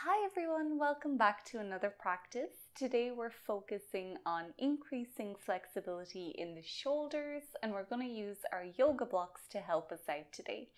Hi everyone, welcome back to another practice. Today we're focusing on increasing flexibility in the shoulders and we're going to use our yoga blocks to help us out today.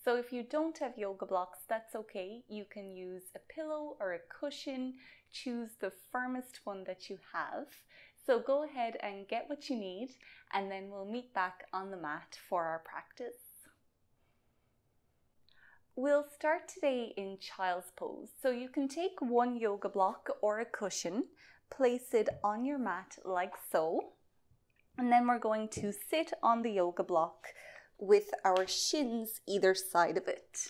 So if you don't have yoga blocks, that's okay. You can use a pillow or a cushion. Choose the firmest one that you have. So go ahead and get what you need and then we'll meet back on the mat for our practice. We'll start today in child's pose. So you can take one yoga block or a cushion, place it on your mat like so, and then we're going to sit on the yoga block with our shins either side of it.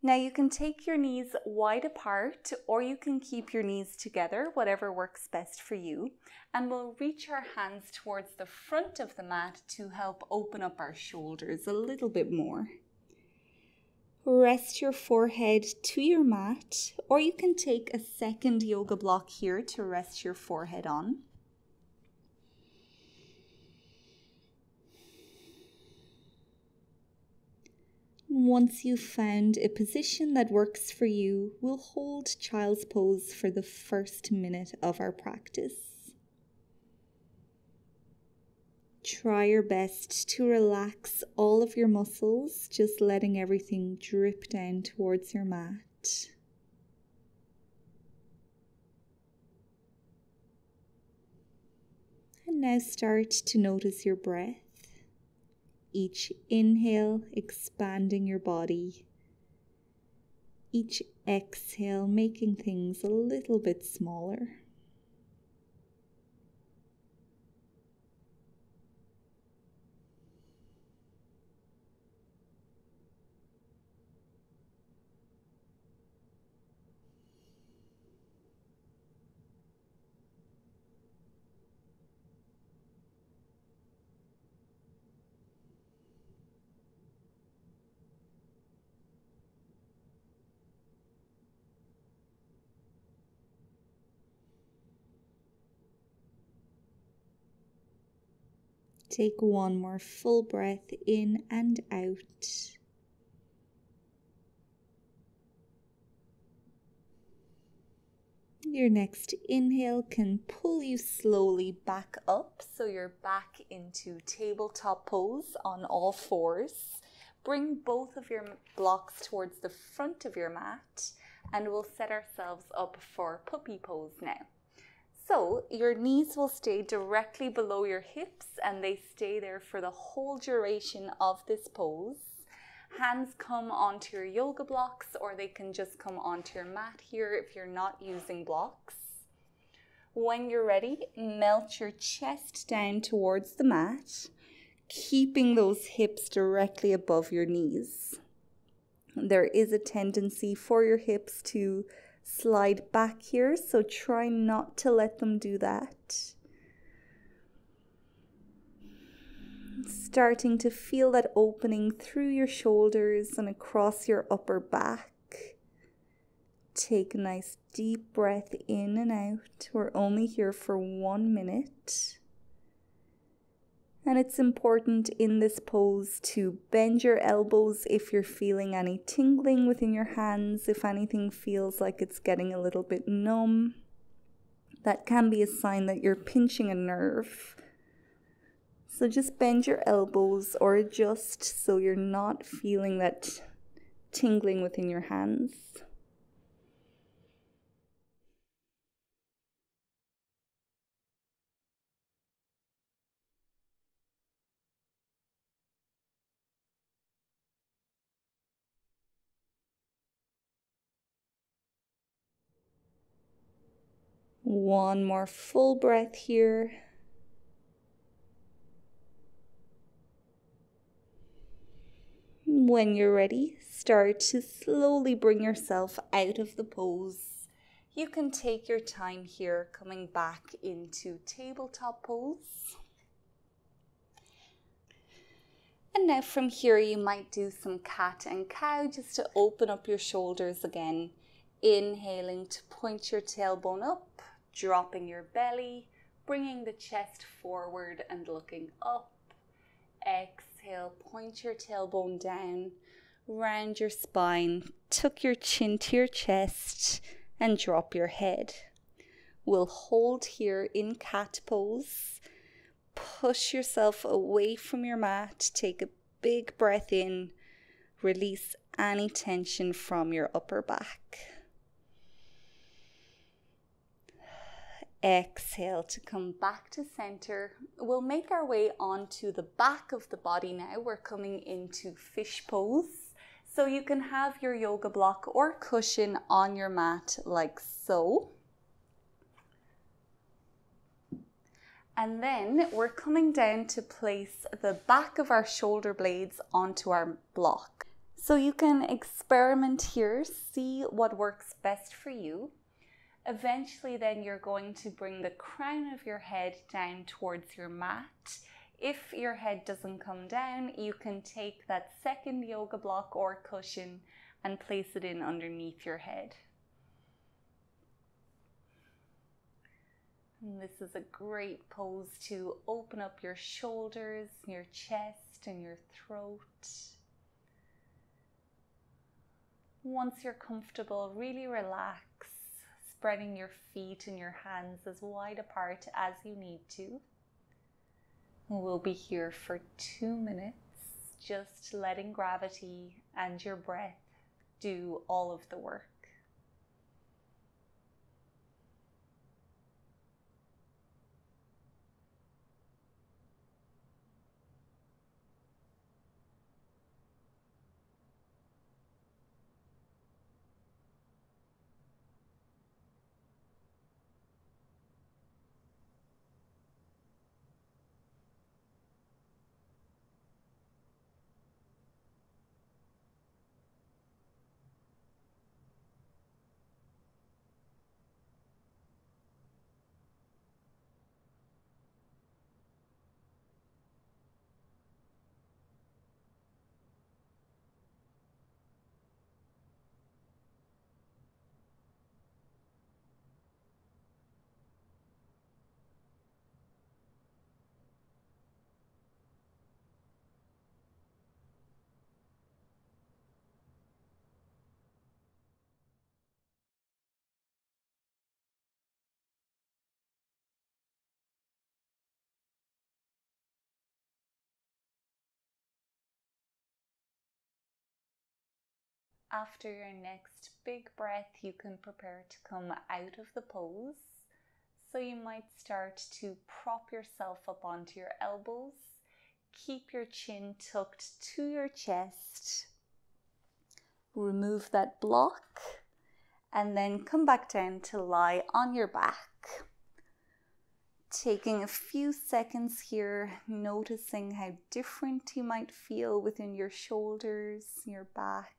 Now you can take your knees wide apart or you can keep your knees together, whatever works best for you. And we'll reach our hands towards the front of the mat to help open up our shoulders a little bit more. Rest your forehead to your mat, or you can take a second yoga block here to rest your forehead on. Once you've found a position that works for you, we'll hold child's pose for the first minute of our practice. Try your best to relax all of your muscles, just letting everything drip down towards your mat. And now start to notice your breath. Each inhale, expanding your body. Each exhale, making things a little bit smaller. Take one more full breath in and out. Your next inhale can pull you slowly back up, so you're back into tabletop pose on all fours. Bring both of your blocks towards the front of your mat and we'll set ourselves up for puppy pose now. So your knees will stay directly below your hips and they stay there for the whole duration of this pose. Hands come onto your yoga blocks or they can just come onto your mat here if you're not using blocks. When you're ready, melt your chest down towards the mat, keeping those hips directly above your knees. There is a tendency for your hips to slide back here, so try not to let them do that. Starting to feel that opening through your shoulders and across your upper back. Take a nice deep breath in and out. We're only here for 1 minute. And it's important in this pose to bend your elbows if you're feeling any tingling within your hands, if anything feels like it's getting a little bit numb. That can be a sign that you're pinching a nerve. So just bend your elbows or adjust so you're not feeling that tingling within your hands. One more full breath here. When you're ready, start to slowly bring yourself out of the pose. You can take your time here coming back into tabletop pose. And now from here you might do some cat and cow just to open up your shoulders again. Inhaling to point your tailbone up, dropping your belly, bringing the chest forward and looking up. Exhale, point your tailbone down, round your spine, tuck your chin to your chest, and drop your head. We'll hold here in cat pose. Push yourself away from your mat. Take a big breath in. Release any tension from your upper back. Exhale to come back to center. We'll make our way onto the back of the body now. We're coming into fish pose. So you can have your yoga block or cushion on your mat like so. And then we're coming down to place the back of our shoulder blades onto our block. So you can experiment here, see what works best for you. Eventually then you're going to bring the crown of your head down towards your mat. If your head doesn't come down, you can take that second yoga block or cushion and place it in underneath your head. And this is a great pose to open up your shoulders, your chest, and your throat. Once you're comfortable, really relax, spreading your feet and your hands as wide apart as you need to. We'll be here for 2 minutes, just letting gravity and your breath do all of the work. After your next big breath, you can prepare to come out of the pose. So you might start to prop yourself up onto your elbows. Keep your chin tucked to your chest. Remove that block and then come back down to lie on your back. Taking a few seconds here, noticing how different you might feel within your shoulders, your back.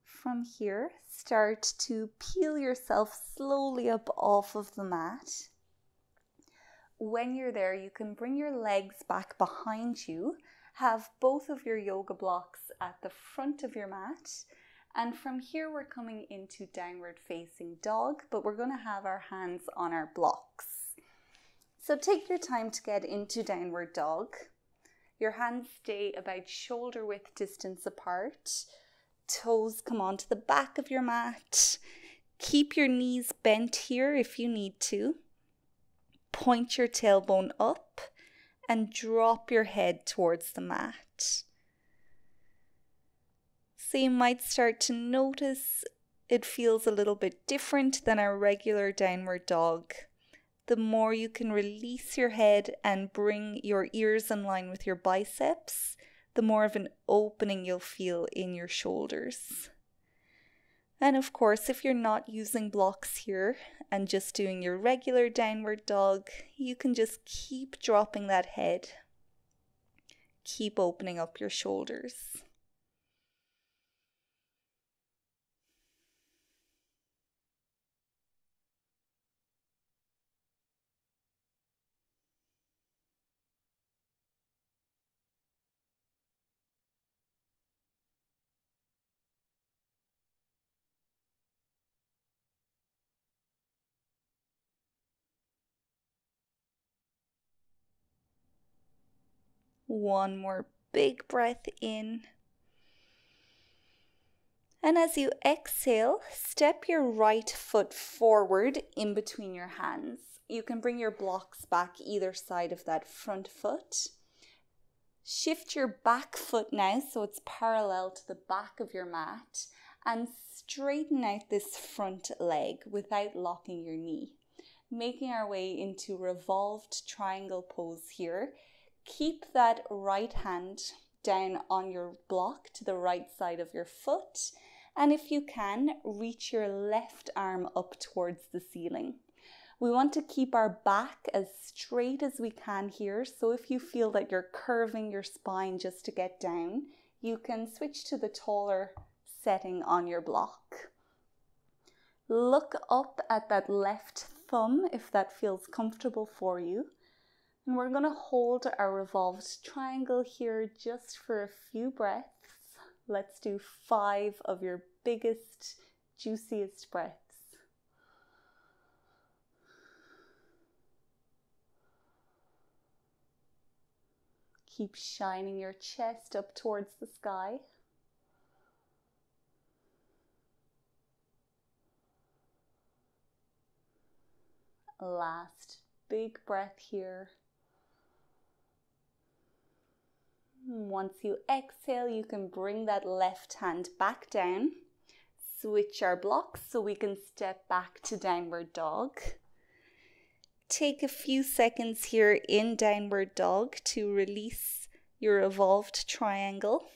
From here, start to peel yourself slowly up off of the mat. When you're there, you can bring your legs back behind you, have both of your yoga blocks at the front of your mat, and from here we're coming into downward facing dog, but we're going to have our hands on our blocks. So take your time to get into downward dog. Your hands stay about shoulder width distance apart. Toes come onto the back of your mat. Keep your knees bent here if you need to. Point your tailbone up and drop your head towards the mat. So you might start to notice it feels a little bit different than our regular downward dog. The more you can release your head and bring your ears in line with your biceps, the more of an opening you'll feel in your shoulders. And of course, if you're not using blocks here and just doing your regular downward dog, you can just keep dropping that head. Keep opening up your shoulders. One more big breath in. And as you exhale, step your right foot forward in between your hands. You can bring your blocks back either side of that front foot. Shift your back foot now so it's parallel to the back of your mat, and straighten out this front leg without locking your knee. Making our way into revolved triangle pose here. Keep that right hand down on your block to the right side of your foot, and if you can, reach your left arm up towards the ceiling. We want to keep our back as straight as we can here, so if you feel that you're curving your spine just to get down, you can switch to the taller setting on your block. Look up at that left thumb if that feels comfortable for you. And we're going to hold our revolved triangle here just for a few breaths. Let's do 5 of your biggest, juiciest breaths. Keep shining your chest up towards the sky. Last big breath here. Once you exhale, you can bring that left hand back down. Switch our blocks so we can step back to downward dog. Take a few seconds here in downward dog to release your revolved triangle.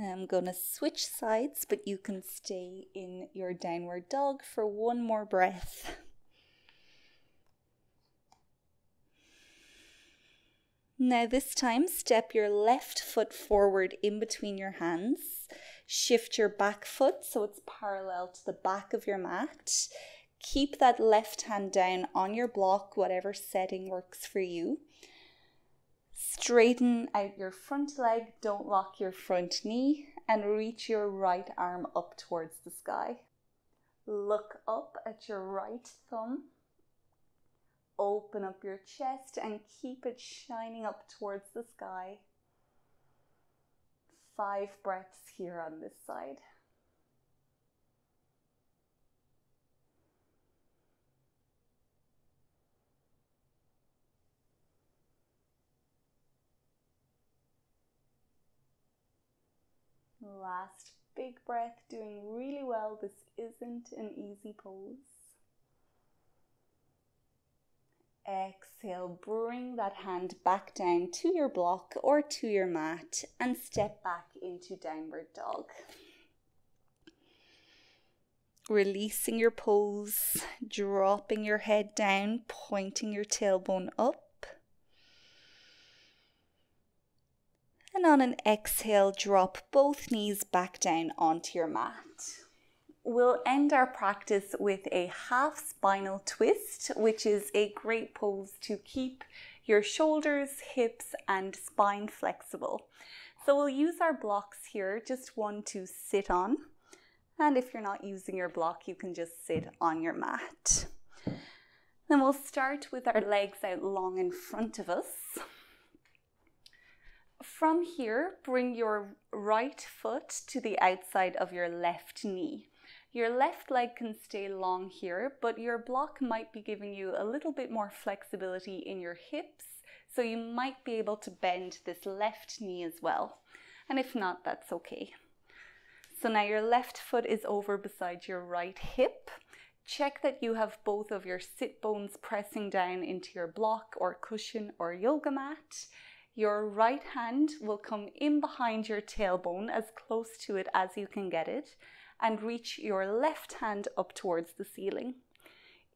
I'm going to switch sides, but you can stay in your downward dog for one more breath. Now this time, step your left foot forward in between your hands. Shift your back foot so it's parallel to the back of your mat. Keep that left hand down on your block, whatever setting works for you. Straighten out your front leg, don't lock your front knee, and reach your right arm up towards the sky. Look up at your right thumb. Open up your chest and keep it shining up towards the sky. 5 breaths here on this side. Last big breath, doing really well. This isn't an easy pose. Exhale, bring that hand back down to your block or to your mat and step back into downward dog. Releasing your pose, dropping your head down, pointing your tailbone up. And on an exhale, drop both knees back down onto your mat. We'll end our practice with a half-spinal twist, which is a great pose to keep your shoulders, hips, and spine flexible. So we'll use our blocks here, just one to sit on. And if you're not using your block, you can just sit on your mat. Then we'll start with our legs out long in front of us. From here, bring your right foot to the outside of your left knee. Your left leg can stay long here, but your block might be giving you a little bit more flexibility in your hips, so you might be able to bend this left knee as well. And if not, that's okay. So now your left foot is over beside your right hip. Check that you have both of your sit bones pressing down into your block or cushion or yoga mat. Your right hand will come in behind your tailbone as close to it as you can get it, and reach your left hand up towards the ceiling.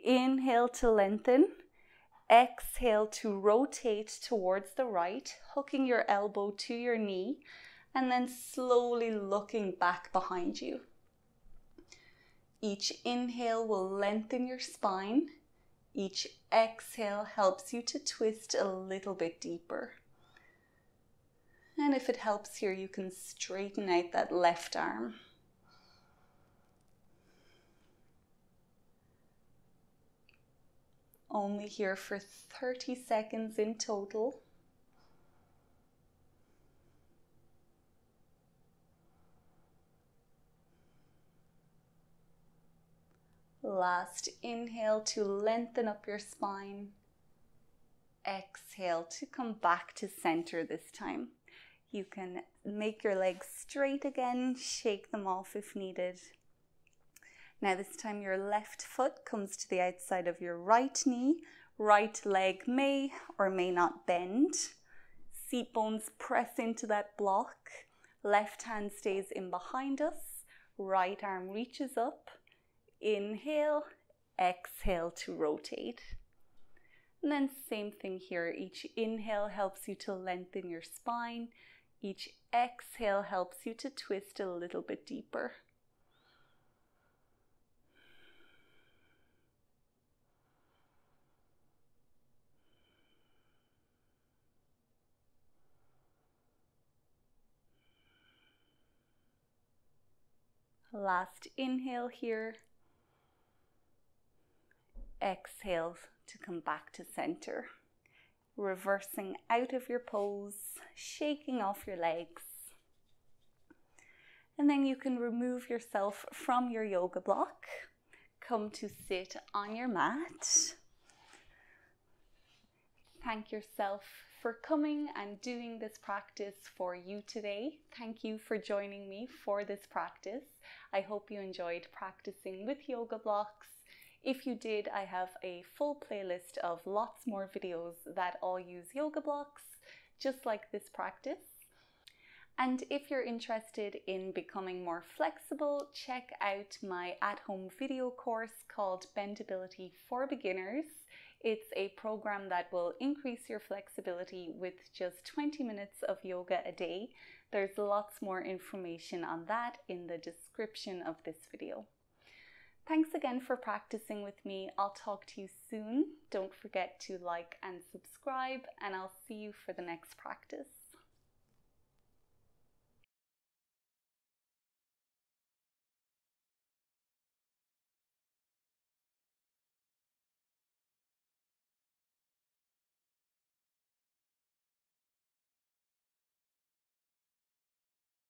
Inhale to lengthen. Exhale to rotate towards the right, hooking your elbow to your knee, and then slowly looking back behind you. Each inhale will lengthen your spine. Each exhale helps you to twist a little bit deeper. And if it helps here, you can straighten out that left arm. only here for 30 seconds in total. Last inhale to lengthen up your spine. Exhale to come back to center this time. You can make your legs straight again, shake them off if needed. Now this time your left foot comes to the outside of your right knee. Right leg may or may not bend. Seat bones press into that block. Left hand stays in behind us. Right arm reaches up. Inhale, exhale to rotate. And then same thing here. Each inhale helps you to lengthen your spine. Each exhale helps you to twist a little bit deeper. Last inhale here. Exhale to come back to center. Reversing out of your pose, shaking off your legs. And then you can remove yourself from your yoga block. Come to sit on your mat. Thank yourself for coming and doing this practice for you today. Thank you for joining me for this practice. I hope you enjoyed practicing with yoga blocks. If you did, I have a full playlist of lots more videos that all use yoga blocks, just like this practice. And if you're interested in becoming more flexible, check out my at-home video course called Bendability for Beginners. It's a program that will increase your flexibility with just 20 minutes of yoga a day. There's lots more information on that in the description of this video. Thanks again for practicing with me. I'll talk to you soon. Don't forget to like and subscribe, and I'll see you for the next practice.